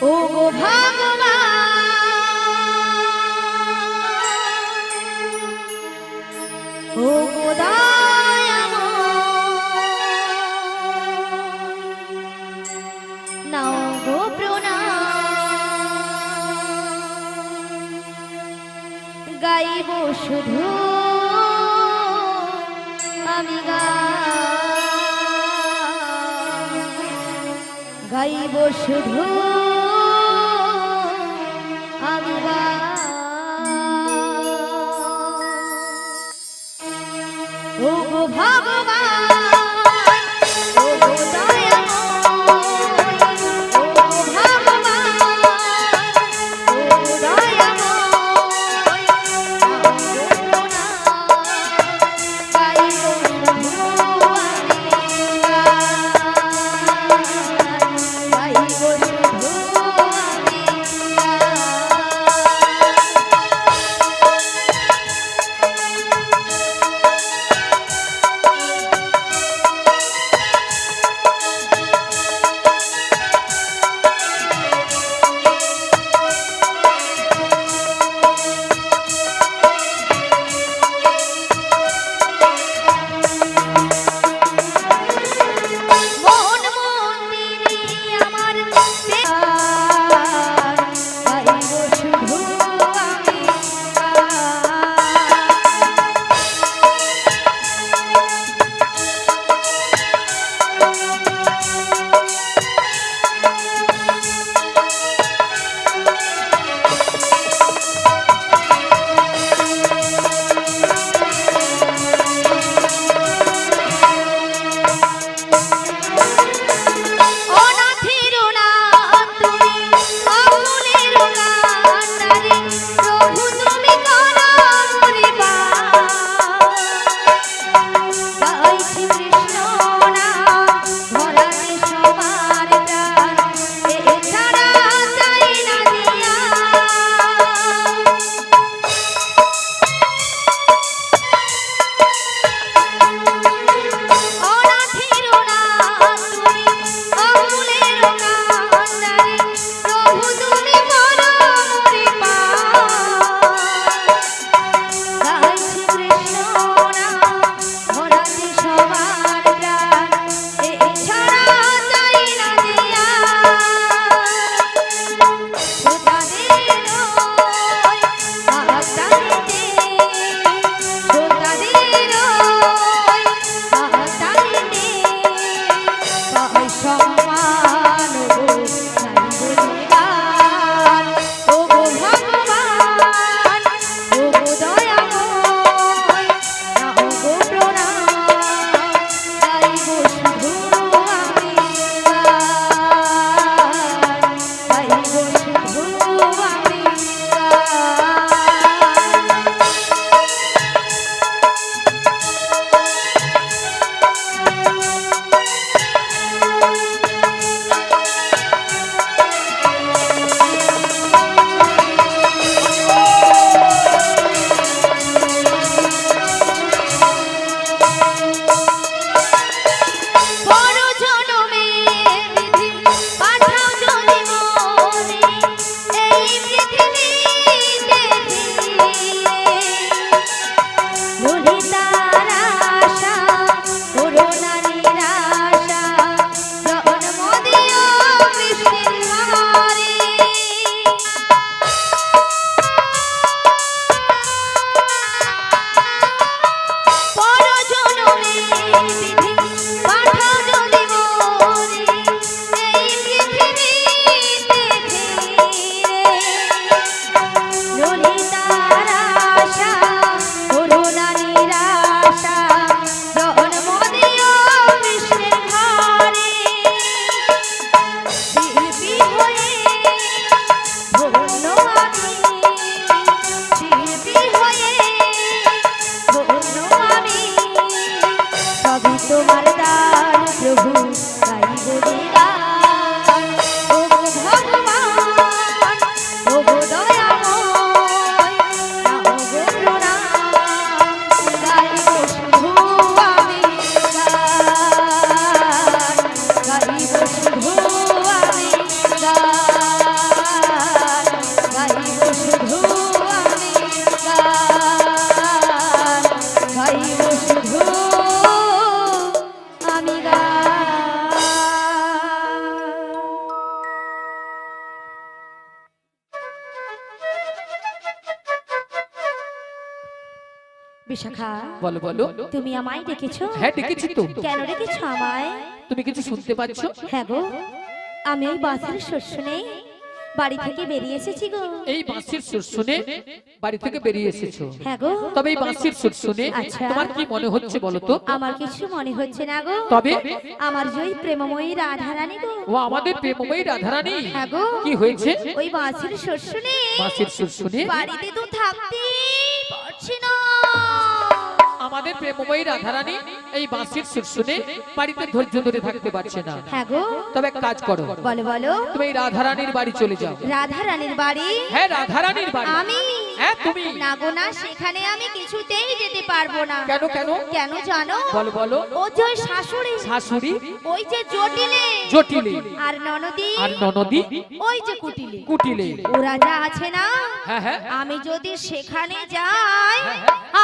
ও গো ভগবান, ও গো দয়াময়, নাও গো প্রণাম। গাইব শুধু আমি গাইব শুধু আমি ও গো ভগবান, ও গো দয়াময়, ও গো ভগবান, ও গো দয়াময়, নাও গো প্রণাম। গাইব শুধু আমি গাইব শুধু আমি তোমার দান প্রভু গাইব গান। ও গো ভগবান, ও গো দয়াময়, নাও গো প্রণাম। গাইব শুধু আমি গান, গাইব শুধু আমি গান। বিশাখা, বলো বলো। তুমি আমায় ডেকেছো? হ্যাঁ ডেকেছি তো। কেন ডেকেছো আমায়? তুমি কিছু শুনতে পাচ্ছ? হ্যাঁ গো, আমি ওই বাঁশির সুর শুনে বাড়ি থেকে বেরিয়ে এসেছি গো। এই বাঁশির সুর শুনে বাড়ি থেকে বেরিয়ে এসেছো? হ্যাঁ গো। তবে এই বাঁশির সুর শুনে আচ্ছা। তোমার কি মনে হচ্ছে বলো তো? আমার কিছু মনে হচ্ছে না গো। তবে আমার যে ওই প্রেমময়ী রাধারানী গো। ও আমাদের প্রেমময়ী রাধারানী। হ্যাঁ গো। কি হয়েছে? ওই বাঁশির সুর শুনে বাঁশির সুর শুনে বাড়িতে তো থাকতেই পারছি না। আমাদের প্রেমময়ী রাধারানী এই বাঁশির সুর শুনে বাড়িতে ধৈর্য ধরে থাকতে পারছে না। হ্যাঁ গো। তবে এক কাজ করো, বলো বলো। তুমি এই রাধারানীর বাড়ি চলে যাও। রাধারানীর বাড়ি? হ্যাঁ রাধারানীর বাড়ি। আমি? হ্যাঁ তুমি। না গো না, সেখানে আমি কিছুতেই যেতে পারবো না। কেন কেন? কেন জানো? বলো বলো। ও যে ওই শাশুড়ি, শাশুড়ি, ওই যে জটিলে, জটিলে, আর ননদি, আর ননদি, ওই যে কুটিলে, কুটিলে, ওরা যা আছে না, হ্যাঁ হ্যাঁ, আমি যদি সেখানে যাই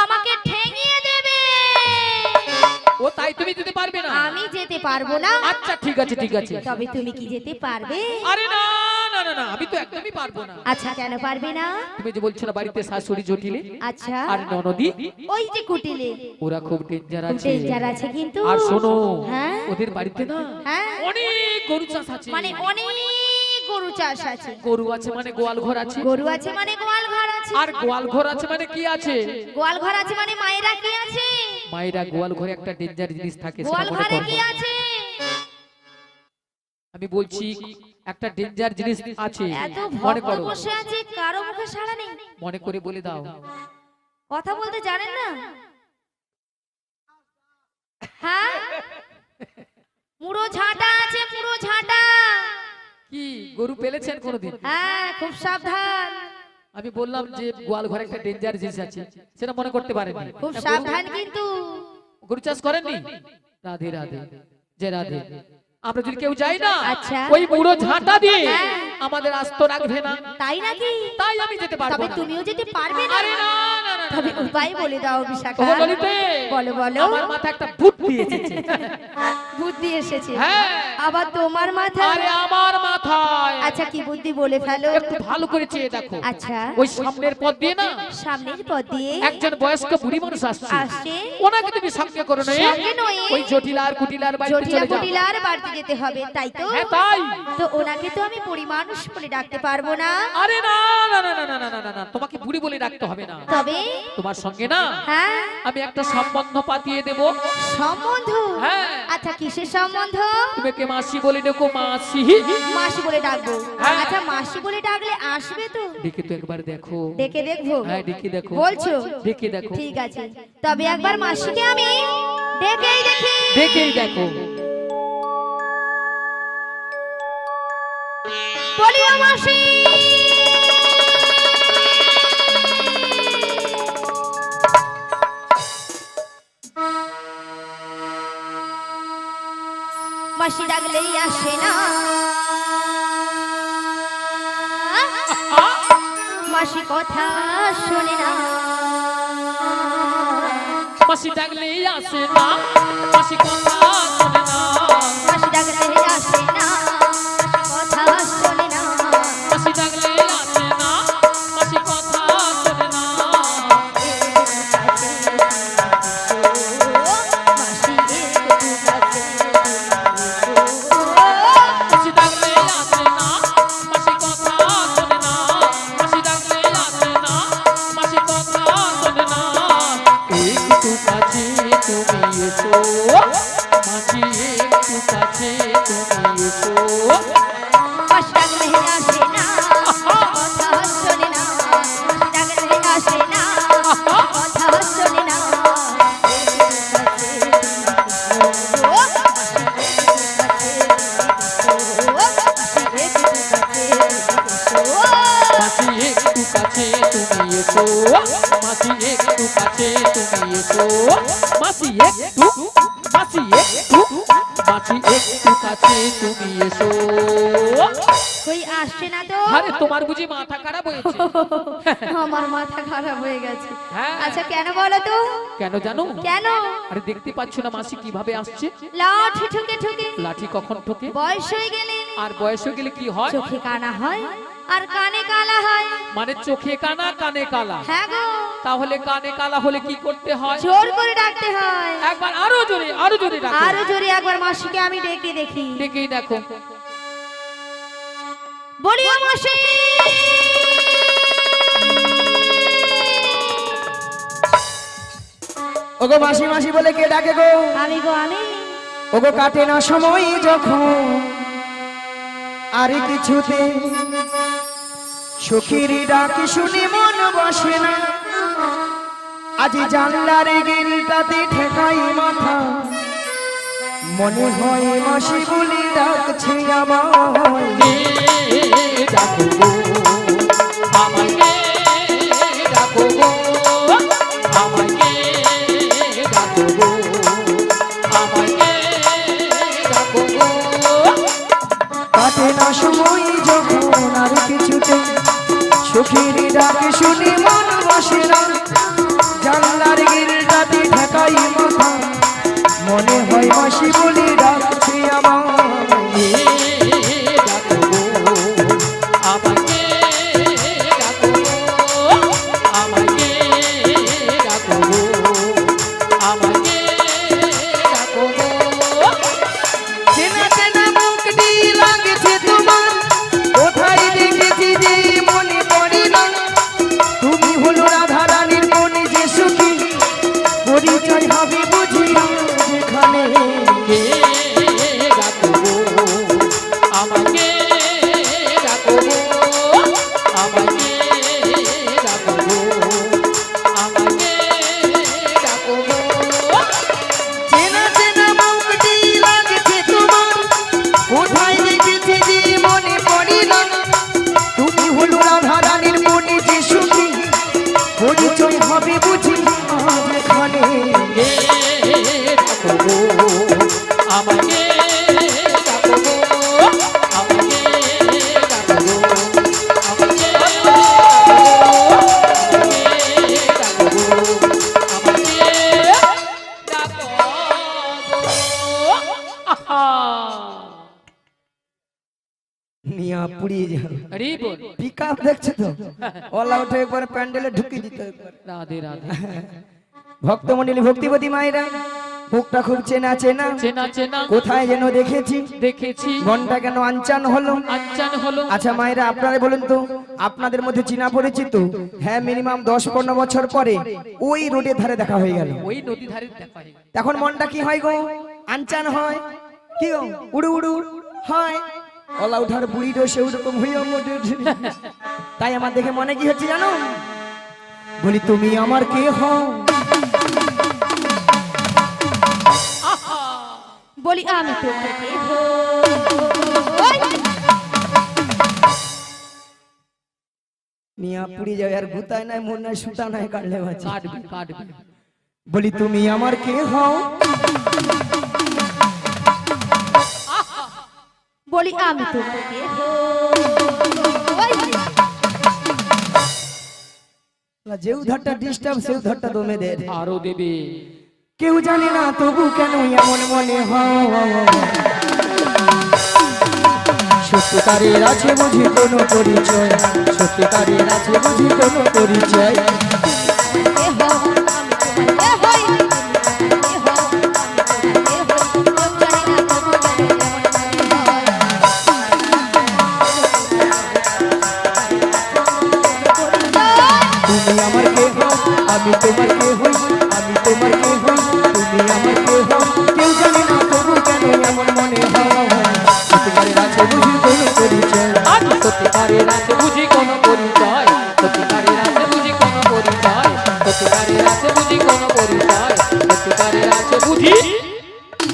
আমাকে ঠেঙিয়ে দেবে। ও তাই তুমি যেতে পারবে না? আমি যেতে পারবো না। আচ্ছা ঠিক আছে ঠিক আছে। তবে তুমি কি যেতে পারবে? আরে না না না না, আমি তো একদমই পারবো না। আচ্ছা কেন পারবে না? তুমি যে বলছো না বাড়িতে শাশুড়ি জটিলে আচ্ছা, আর ননদি, ওই যে কুটিলে, ওরা খুব ডেঞ্জার আছে। ডেঞ্জার আছে কিন্তু। আর শোনো, হ্যাঁ ওদের বাড়িতে না হ্যাঁ, অনেক গরু চাষ আছে। মানে অনেক গরু চাষ আছে। গরু আছে মানে গোয়াল ঘর আছে। গরু আছে মানে গোয়াল ঘর আছে। আর গোয়াল ঘর আছে মানে কি আছে? গোয়াল ঘর আছে মানে মায়েরা কি আছে? মায়েরা গোয়াল ঘরে একটা ডেঞ্জার জিনিস থাকে, সেটা গোয়াল মনে ঘরে করো। কি আছে? আমি বলছি একটা ডেঞ্জার জিনিস আছে, এত মনে ভক্ত করো। বসে আছে, কারো মুখে সাড়া নেই। মনে করে বলে দাও। কথা বলতে জানেন না? হ্যাঁ, পুরো ঝাঁটা আছে, পুরো ঝাঁটা। কি গরু পেলেছেন কোনোদিন? হ্যাঁ, খুব সাবধান। আমি বললাম যে গোয়াল ঘরে একটা ডেঞ্জার জিনিস আছে, সেটা মনে করতে পারেননি। খুব সাবধান কিন্তু। গরু চাষ করেননি? রাধে রাধে, যে রাধে। আমরা যদি কেউ যাই না, আচ্ছা। ওই বুড়ো ঝাঁটা দিয়ে হ্যাঁ। আমাদের আস্ত রাখবে না। তাই নাকি? তাই আমি যেতে পারবো তবে না। তুমিও যেতে পারবে না? আরে না না না, তবে না, না। উপায় বলে দাও বিশাখা। ও বলিতে, বলো বলো। আমার মাথায় একটা বুদ্ধি এসেছে। বুদ্ধি এসেছে? হ্যাঁ। আবার তোমার মাথায়? আরে আমার মাথায়। আচ্ছা কি বুদ্ধি বলে ফেলো। একটু ভালো করে চেয়ে দেখো। আচ্ছা। ওই সামনের পথ দিয়ে না সামনের পথ দিয়ে একজন বয়স্ক বুড়ি মানুষ আসছে। আসছে। ওনাকে তুমি সঙ্গে করো না। সঙ্গে নয়। ওই জটিলার কুটিলার বাড়িতে জটিলা চলে যাও। কুটিলার বাড়িতে যেতে হবে, তাই তো? হ্যাঁ তাই। তো ওনাকে তো আমি বুড়ি মানুষ বলে ডাকতে পারবো না। আরে না না না না না না না না, তোমাকে বুড়ি বলে ডাকতে হবে না। তবে তোমার সঙ্গে না হ্যাঁ, আমি একটা সম্বন্ধ পাতিয়ে দেব। সম্বন্ধ? হ্যাঁ। আচ্ছা কিসের সম্বন্ধ? তোমাকে মাসি বলে ডেকো, মাসি। মাসি বলে ডাকবো? হ্যাঁ। আচ্ছা মাসি বলে ডাকলে আসবে তো? ডেকে তো একবার দেখো। ডেকে দেখবো? হ্যাঁ ডেকে দেখো। বলছো? ডেকে দেখো। ঠিক আছে, তবে একবার মাসিকে আমি ডেকেই দেখি। ডেকেই দেখো। বলিও মাসি। মাসি ডাকলেই আসে না, মাসি কথা শোনে না। মাসি ডাকলে আসে না, মাসি কথা শোনে না। মাসি ডাকলেই আসে না, মাসি কথা শোনে না। মাসি ডাকলে আসে না, মাসি কথা শোনে না। মাসি একটু কাছে মাসি ডাকলে আসে না, মাসি কথা শোনে না। মাসি ডাকলে আসে না, মাসি কথা শোনে না। একটু কাছে তুমি এসো, মাসি একটু কাছে তুমি এসো। মাসি ডাকলেই আসে না, কথা শোনে না। মাসি ডাকলেই আসে না, কথা শোনে না। মাসি একটু কাছে তুমি এসো, মাসি একটু কাছে তুমি এসো। মাসি একটু, মাসি একটু, মাসি একটু কাছে তুমি এসো। কই আসছে না তো? আরে তোমার বুঝি মাথা খারাপ হয়েছে? আমার মাথা খারাপ হয়ে গেছে। হ্যাঁ। আচ্ছা কেন বলো তো? কেন জানো? কেন? আরে দেখতে পাচ্ছ না মাসি কিভাবে আসছে? লাঠি ঠুকে ঠুকে। লাঠি কখন ঠোকে? বয়স হয়ে গেলে আর বয়স হয়ে গেলে কি হয়? চোখে কানা হয় আর কানে কালা হয়। মানে চোখে কানা কানে কালা। হ্যাঁ গো। তাহলে কানে কালা হলে কি করতে হয়? জোর করে ডাকতে হয়। একবার আরো জোরে ডাকো। আরো জোরে একবার মাসিকে আমি ডেকে দেখি। ডেকেই দেখো। বলি ও মাসি, ওগো মাসি মাসি বলে কে ডাকে গো? আমি গো আমি। ওগো কাটে না সময় যখন আরে কিছুতে সখীর ডাক শুনে মন বসে না, আজি জানলার গিলটাতে ঠেকাই মাথা, মনে হয় মাসি বলে ডাকছে আমায়। ডাকো গো আমাকে, ডাকো গো আমাকে, ডাকো গো আমাকে, ডাকো গো। কাটে না সময় যখন আর কিছুতে সখীর ডাক শুনে মন বসে না, জানলার গিলটাতে ঠেকাই মাথা, মনে হয় মাসি বলে ডাকছে আমায়। ডাকো গো আমাকে, ডাকো গো আমাকে, ডাকো গো আমাকে, ডাকো গো। চেনা চেনা মুখটি লাগছে তোমার, কোথায় দেখেছি যে মনে পড়ে না, তুমি হলো রাধা রানীর মনে যে সুখী, পরিচয় হবে বুঝি যেখানে। ডাকো গো আমাকে, ডাকো গো আমাকে, ডাকো গো আমাকে, ডাকো গো। চেনা চেনা মুখটি লাগছে তোমার, কোথায় দেখেছি যে মনে পড়ে না, তুমি হলো রাধা রানীর মনে যে সুখী, পরিচয় হবে বুঝি যেখানে। ডাকো গো আমাকে, ডাকো গো আমাকে, ডাকো গো আমাকে, ডাকো গো আমাকে, ডাকো গো। আহা! মিয়া পুড়িয়ে যাবে। আরে বল। পিক আপ দেখছো তো, ওলা উঠে একবার প্যান্ডেলে ঢুকিয়ে দিতে একবার। রাধে রাধে। ভক্তমণ্ডলী ভক্তিপতি মায়েরা, মুখটা খুব চেনা চেনা, চেনা চেনা কোথায় যেন দেখেছি, দেখেছি, মনটা কেন আনচান হলো। আচ্ছান হলো। আচ্ছা মায়েরা, আপনারা বলুন তো, আপনাদের মধ্যে চিনা পরিচিত? হ্যাঁ, মিনিমাম 10-15 বছর পরে ওই রোডের ধারে দেখা হয়ে গেল, ওই নদী ধারে দেখা হয়। তখন মনটা কি হয় গো? আনচান হয় কি গো? উড়ু উড়ু হয়। ওলা উঠার বুড়িরও সেরকম হইয়া মোটে। তাই আমার দেখে মনে কি হচ্ছে জানো? বলি তুমি আমার কে হও? বলি আমি তোমাকে মিয়া পুড়ি যাবে আর গুতায় নাই, মন নাই, সুতা নাই, কাটলে বাঁচি। কাটবি কাটবি। বলি তুমি আমার কে হও? বলি আমি তোমাকে যে উধারটা ডিস্টার্ব সে উধারটা দমে দে। আরো দেবে। কেউ জানে না তবু কেন এমন মনে হয়, সত্যিকারের আছে বুঝি কোনো পরিচয়, সত্যিকারের আছে বুঝি কোনো পরিচয়। তুমি আমার কে হও? আমি তোমার কে হই? আমি তোমার কে হই? তুমি আমার কে হও? কেউ জানে না তবু কেন এমন মনে হয়, সত্যিকারের আছে বুঝি কোনো পরিচয়। সত্যিকারের আছে বুঝি কোনো পরিচয়, সত্যিকারের আছে বুঝি কোনো পরিচয়, সত্যিকারের আছে বুঝি কোনো পরিচয়, সত্যিকারের আছে বুঝি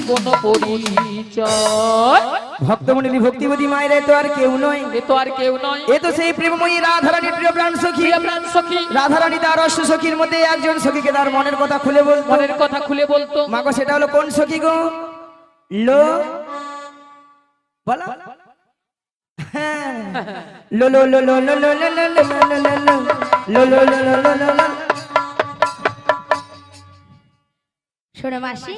কোনো পরিচয়। ভক্তমণ্ডলী ভক্তিবতী মায়ের তো আর কেউ নয়, এ তো আর কেউ নয়, এ তো সেই প্রেমময়ী রাধারানীর প্রিয় প্রাণ সখী। প্রিয় প্রাণ সখী। রাধারানী তার অষ্ট সখীর মধ্যে একজন সখীকে তার মনের কথা খুলে বলতো। মনের কথা খুলে বলতো। মাগো সেটা হলো কোন সখী গো? লো বলো। হ্যাঁ, লো লো লো লো লো লো লো লো লো লো লো লো লো লো লো লো লো লো। শোনো মাসি,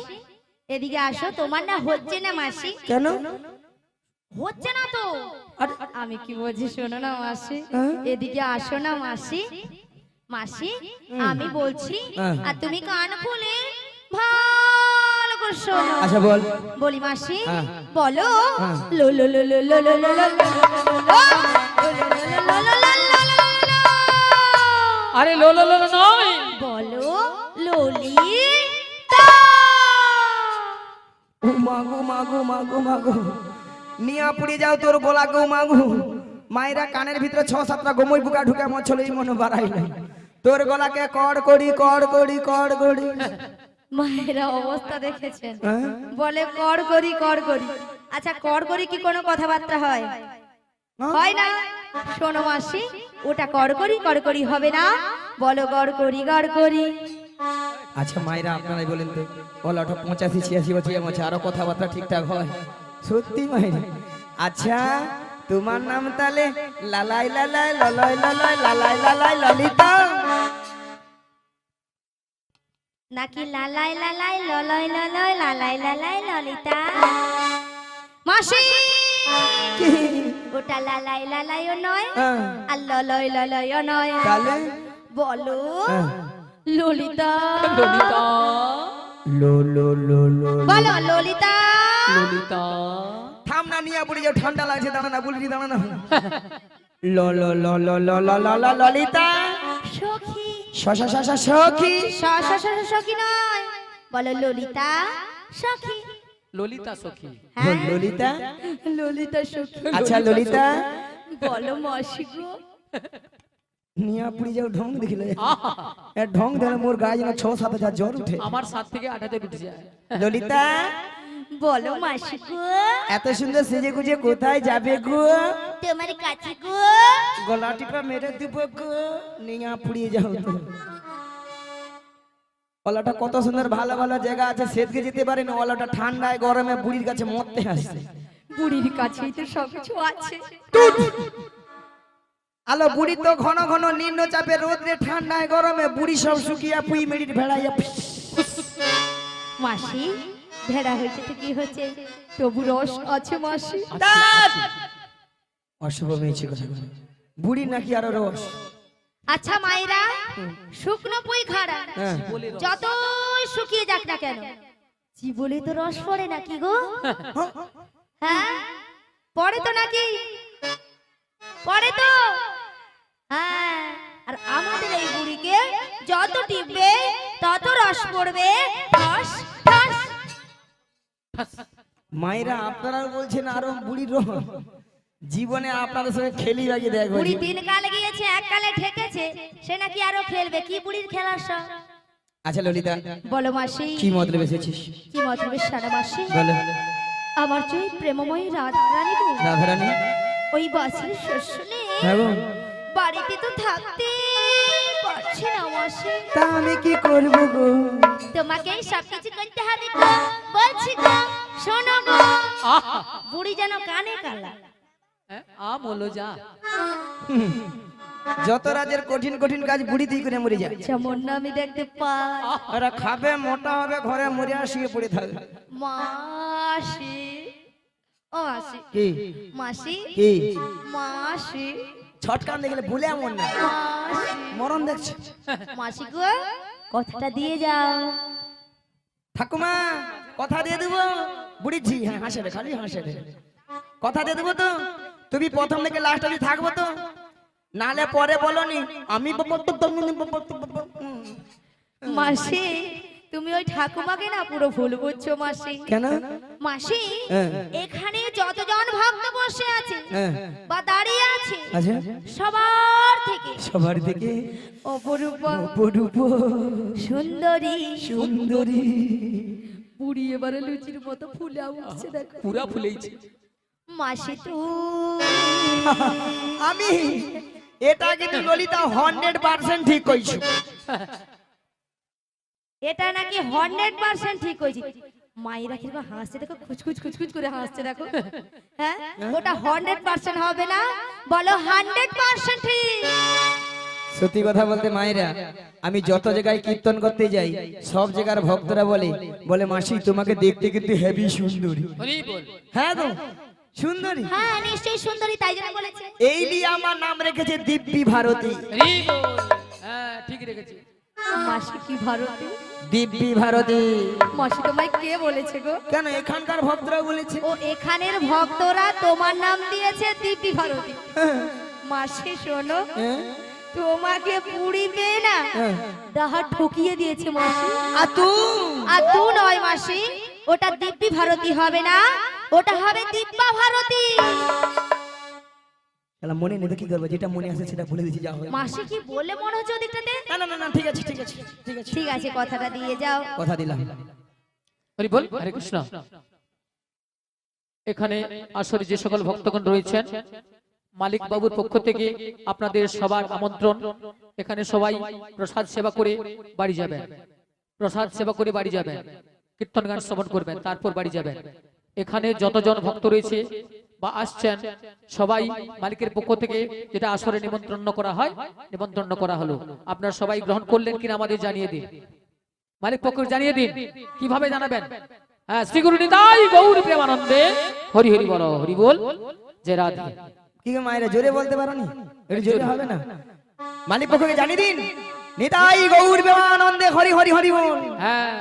এদিকে আসো। তোমার না হচ্ছে না মাসি? কেন? হচ্ছে না তো। আমি কি বলছি শোনো না মাসি, এদিকে আসো না মাসি। মাসি আমি বলছি হ্যাঁ। আর তুমি কান খুলে ভালো করে শোনো। আচ্ছা বল। বলি মাসি হ্যাঁ। বলো হ্যাঁ। লো লো লো লো লো লো লো লো লো আরে লো লো লো লো নয়, বলো ললিতা। ও মাগো মাগো মাগো মাগো, নিয়া পুড়ে যাও তোর গলা গো মাগো। মায়েরা কানের ভিতরে 6-7টা গোমই বুকা ঢুকে আমার ছেলে মনে বাড়াই নাই। তোর গলাকে কড় করি কড় করি কড় করি। মায়েরা অবস্থা দেখেছেন, হ্যাঁ? বলে কর করি। আচ্ছা কর করি কি কোনো কথাবার্তা হয়? হয় না। শোনো মাসি, ওটা কর করি হবে না, বলো গড় করি। আচ্ছা মায়েরা আপনারাই বলেন তো, গলাটা 85-86 বছর আছে, আরো কথাবার্তা ঠিকঠাক হয়? সত্যি মায়েরা? আচ্ছা তোমার নাম তাহলে লালাই লালাই ললয় ললয় লালাই লালাই ললিতা নাকি লালাই লালাই ললয় ললয় লালাই লালাই ললিতা? মাসি কি? ওটা লালাই লালাইও নয় হ্যাঁ, আর ললয় ললয়ও নয়, তাহলে বলো হ্যাঁ। ললিতা। ললিতা, লো লো লো লো বলো ললিতা। ললিতা। থাম না, নিয়ে পড়ে যাও, ঠান্ডা লাগছে, দাঁড়া না বলি দাঁড়া না। লো লো লো লো লো লো লো লো ললিতা সখী। শশা শশা সখী। সখী নয়, বলো ললিতা সখী। ললিতা সখী। হ্যাঁ, ললিতা। ললিতা সখী। আচ্ছা ললিতা, বলো মাসি গো। নিয়া পুড়ে যাও, ঢং দেখিলে এ ঢং ধরে মোর গায়ে যেন 6-7 হাজার জ্বর উঠে। আমার 7 থেকে 8 হাজার উঠে যায়। ললিতা, বলো মাসি গো। এত সুন্দর সেজে গুজে কোথায় যাবে গো? তোমার কাছে গো। গলা টিপা মেরে দিব গো, নিয়া পুড়িয়ে যাও তো। ওলাটা কত সুন্দর, ভালো ভালো জায়গা আছে, সেদকে যেতে পারে না। ওলাটা ঠান্ডায় গরমে বুড়ির কাছে মরতে আসছে। বুড়ির কাছেই তো সবকিছু আছে। আলো বুড়ি তো ঘন ঘন নিম্ন চাপে রোদরে ঠান্ডায় গরমে বুড়ি সব শুকিয়ে পুই মেরিট ভেড়াইয়া। মাসি ভেড়া হয়েছে তো কি হচ্ছে, তবু রস আছে মাসি। অশুভ মেয়েছে কথা বলে। বুড়ি নাকি আরো রস? আচ্ছা মায়েরা, শুকনো পুই খাড়া হ্যাঁ। যতই শুকিয়ে যাক না কেন, জীবনে তো রস পড়ে নাকি গো? হ্যাঁ পড়ে তো নাকি? পড়ে তো। হ্যাঁ, আর আমাদের এই বুড়িকে যত টিপবে তত রস পড়বে। ঠস ঠস। মায়েরা আপনারা বলছেন আরো বুড়ির রস। জীবনে আপনাদের সঙ্গে খেলি বাগিয়ে দেখো। বুড়ি 3 কালে গিয়েছে, 1 কালে ঠেকেছে, সে নাকি আরো খেলবে। কি বুড়ির খেলার সব? আচ্ছা ললিতা, বলো মাসি। কি মতলব এসেছিস? কি মতলবে সারা মাসি? বলো। আমার যে প্রেমময়ী রাধা রানী গো, রাধারানী। ওই বাসির শস্য নেই, হ্যাঁ গো। বাড়িতে তো থাকতে পারছে না মাসি। তা আমি কি করব গো? তোমাকেই সবকিছু করতে হবে গো, বলছি গো। শোনো গো, আহা, বুড়ি যেন কানে কালা। বলো যা। যত রাজের কঠিন কঠিন কাজ বুড়ি দিয়ে করে মরে যায়। যেমন না আমি দেখতে পাই। ওরা খাবে, মোটা হবে, ঘরে মরে শুয়ে পড়ে থাকবে। মাসি, ও মাসি, কি মাসি, কি মাসি, ছটকান দেখলে ভুলে এমন না, মাসি, মরণ দেখছে। মাসি গো, কথাটা দিয়ে যাও। ঠাকুমা কথা দিয়ে দেবো। বুড়ি ঝি, হ্যাঁ হাসে রে, খালি হাসে রে। কথা দিয়ে দেবো তো, তুমি প্রথম থেকে লাস্ট অবধি থাকবো তো, নালে পরে বলনি আমি। মাসি তুমি ওই ঠাকুমাকে না পুরো ভুল বুঝছো মাসি। কেন? মাসি হ্যাঁ। এখানে যতজন ভক্ত বসে আছে হ্যাঁ। বা দাঁড়িয়ে আছে, আচ্ছা, সবার থেকে সবার থেকে অপরূপা অপরূপ সুন্দরী সুন্দরী বুড়ি এবারে লুচির মতো ফুলে উঠছে দেখো। পুরা ফুলেইছে। মাসি আমি এটা কিন্তু ললিতা 100% ঠিক কইছো। এটা নাকি 100% ঠিক হয়েছে। মায়েরা কিরকম হাসছে দেখো, খুচখুচ খুচখুচ করে হাসছে দেখো। হ্যাঁ, ওটা 100% হবে না, বলো 100% ঠিক। সত্যি কথা বলতে মায়েরা, আমি যত জায়গায় কীর্তন করতে যাই, সব জায়গার ভক্তরা বলে বলে মাসি তোমাকে দেখতে কিন্তু হেভি সুন্দরী। হরি বল। হ্যাঁ গো, সুন্দরী। হ্যাঁ নিশ্চয়ই সুন্দরী, তাই জন্য বলেছে। এই নিয়ে আমার নাম রেখেছে দিব্যি ভারতী। হরি বল। হ্যাঁ মাসি কি ভারতী? দিব্যি ভারতী। মাসি তোমায় কে বলেছে গো? কেন এখানকার ভক্তরা বলেছে? ও এখানের ভক্তরা তোমার নাম দিয়েছে দিব্যি ভারতী। মাসি শোনো, হ্যাঁ? তোমাকে পুরি পেয়ে না ডাহা ঠকিয়ে দিয়েছে মাসি। আর তু নয় মাসি, ওটা দিব্যি ভারতী হবে না, ওটা হবে দিব্যা ভারতী। তাহলে মনে নেই তো কি করবো, যেটা মনে আছে সেটা বলে দিচ্ছি, যা হয়। মাসি কি বলে মনে হচ্ছে ওদিকটাতে? না না না না, ঠিক আছে ঠিক আছে ঠিক আছে ঠিক আছে, কথাটা দিয়ে যাও। কথা দিলাম। হরি বল, হরে কৃষ্ণ। এখানে আসলে যে সকল ভক্তগণ রয়েছেন, মালিক বাবুর পক্ষ থেকে আপনাদের সবার আমন্ত্রণ। এখানে সবাই প্রসাদ সেবা করে বাড়ি যাবেন, প্রসাদ সেবা করে বাড়ি যাবেন, কীর্তন গান শ্রবণ করবেন, তারপর বাড়ি যাবেন। এখানে যতজন ভক্ত রয়েছে বা আসছেন সবাই মালিকের পক্ষ থেকে যেটা আসরে নিমন্ত্রণ করা হয়, নিমন্ত্রণ করা হলো। আপনারা সবাই গ্রহণ করলেন কিনা আমাদের জানিয়ে দিন, মালিক পক্ষ জানিয়ে দিন। কিভাবে জানাবেন? হ্যাঁ, শ্রী গুরু নিতাই গৌর প্রেমানন্দে হরি হরি বল, হরি বল, জয় রাধে। কি গো মায়েরা, জোরে বলতে পারো নি? একটু জোরে হবে না? মালিক পক্ষকে জানিয়ে দিন, নিতাই গৌর প্রেমানন্দে হরি হরি হরি বল। হ্যাঁ,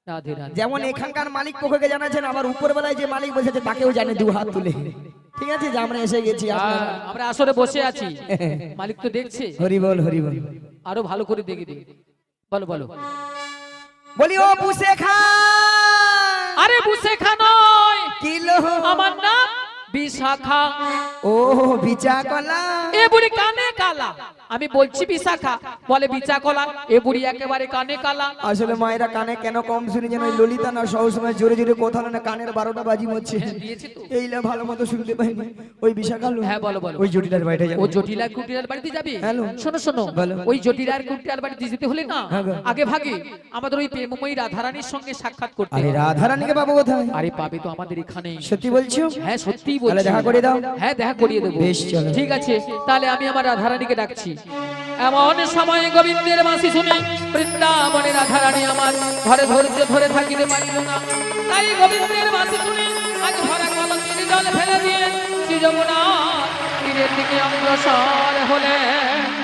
রাধে রাধে। যেমন এখানকার মালিক পক্ষকে জানাচ্ছেন, আবার উপরবেলায় যে মালিক বসেছে তাকেও জানে দু হাত তুলে। ঠিক আছে, যে আমরা এসে গেছি, আপনারা আমরা আসরে বসে আছি, মালিক তো দেখছে। হরি বল হরি বল। আরো ভালো করে দেখে দিই। বলো বলো। বলি ও বুসে খা। আরে বুসে খা নয়, কিলো আমার নাম বিশাখা। ও বিচা কলা। এ বুড়ি কানে কালা, আমি বলছি বিশাখা, বলে বিচা কলা। এ বুড়ি একেবারে কানে কালা। আসলে মায়েরা কানে কেন কম শুনি যেন ওই ললিতা না সবসময় জোরে জোরে কথা না, কানের 12টা বাজি মরছে। দিয়েছি তো। এইলা ভালো মতো শুনতে পাইনি। ওই বিশাখালু। হ্যাঁ, বলো বলো। ওই জটিলার বাইরে যাবে। ও জটিলার কুটিলার বাড়িতে যাবে? হ্যালো। শোনো শোনো, বলো। ওই জটিলার কুটিলার বাড়িতে যেতে হলে না হ্যাঁ গো। আগে ভাগে আমাদের ওই প্রেমময়ী রাধারানীর সঙ্গে সাক্ষাৎ করতে আরে হবে। রাধারানীকে পাবো কোথায়? আরে পাবে তো আমাদের এখানে। সত্যি বলছো? হ্যাঁ, সত্যিই তাহলে বলছি। দেখা করে দাও। হ্যাঁ, দেখা করিয়ে দেবো। বেশ, চলো। ঠিক আছে, তাহলে আমি আমার রাধারানীকে ডাকছি। এমন সময় গোবিন্দের বাঁশি শুনে বৃন্দাবনে রাধারানী আমার ঘরে ধৈর্য ধরে থাকিতে পারিল না। তাই গোবিন্দের বাঁশি শুনে আজ ভরা কলসির জল ফেলে দিয়ে শ্রী যমুনা তীরের দিকে অগ্রসর হলেন।